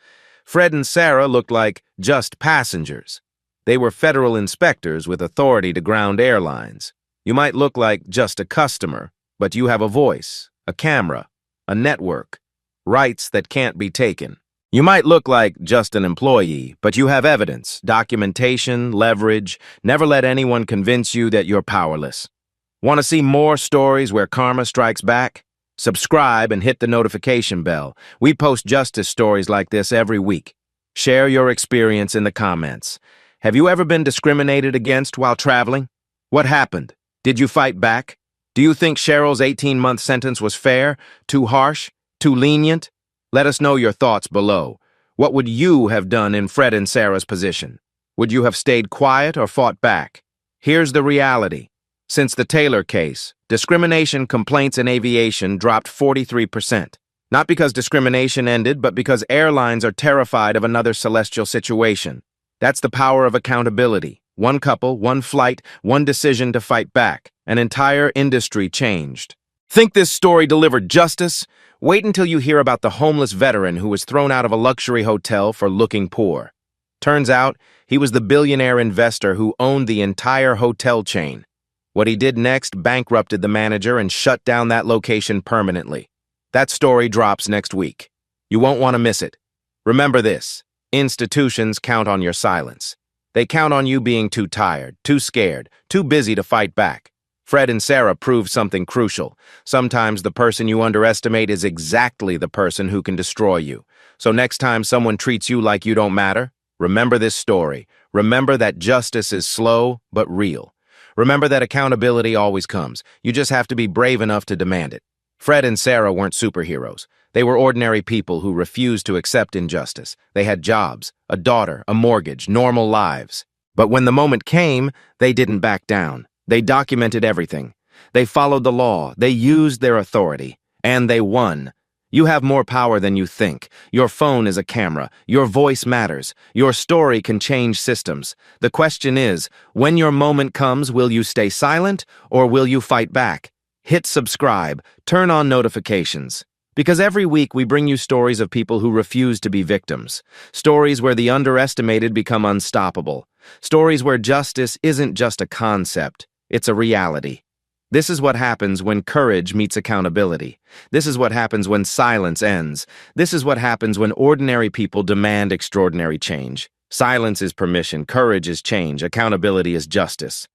Fred and Sarah looked like just passengers. They were federal inspectors with authority to ground airlines. You might look like just a customer, but you have a voice, a camera, a network, rights that can't be taken. You might look like just an employee, but you have evidence, documentation, leverage. Never let anyone convince you that you're powerless. Want to see more stories where karma strikes back? Subscribe and hit the notification bell. We post justice stories like this every week. Share your experience in the comments. Have you ever been discriminated against while traveling? What happened? Did you fight back? Do you think Cheryl's 18-month sentence was fair? Too harsh? Too lenient? Let us know your thoughts below. What would you have done in Fred and Sarah's position? Would you have stayed quiet or fought back? Here's the reality. Since the Taylor case, discrimination complaints in aviation dropped 43%. Not because discrimination ended, but because airlines are terrified of another celestial situation. That's the power of accountability. One couple, one flight, one decision to fight back. An entire industry changed. Think this story delivered justice? Wait until you hear about the homeless veteran who was thrown out of a luxury hotel for looking poor. Turns out, he was the billionaire investor who owned the entire hotel chain. What he did next bankrupted the manager and shut down that location permanently. That story drops next week. You won't want to miss it. Remember this, institutions count on your silence. They count on you being too tired, too scared, too busy to fight back. Fred and Sarah proved something crucial. Sometimes the person you underestimate is exactly the person who can destroy you. So next time someone treats you like you don't matter, remember this story. Remember that justice is slow but real. Remember that accountability always comes. You just have to be brave enough to demand it. Fred and Sarah weren't superheroes. They were ordinary people who refused to accept injustice. They had jobs, a daughter, a mortgage, normal lives. But when the moment came, they didn't back down. They documented everything. They followed the law. They used their authority. And they won. You have more power than you think. Your phone is a camera. Your voice matters. Your story can change systems. The question is, when your moment comes, will you stay silent or will you fight back? Hit subscribe. Turn on notifications. Because every week we bring you stories of people who refuse to be victims. Stories where the underestimated become unstoppable. Stories where justice isn't just a concept, it's a reality. This is what happens when courage meets accountability. This is what happens when silence ends. This is what happens when ordinary people demand extraordinary change. Silence is permission, courage is change, accountability is justice.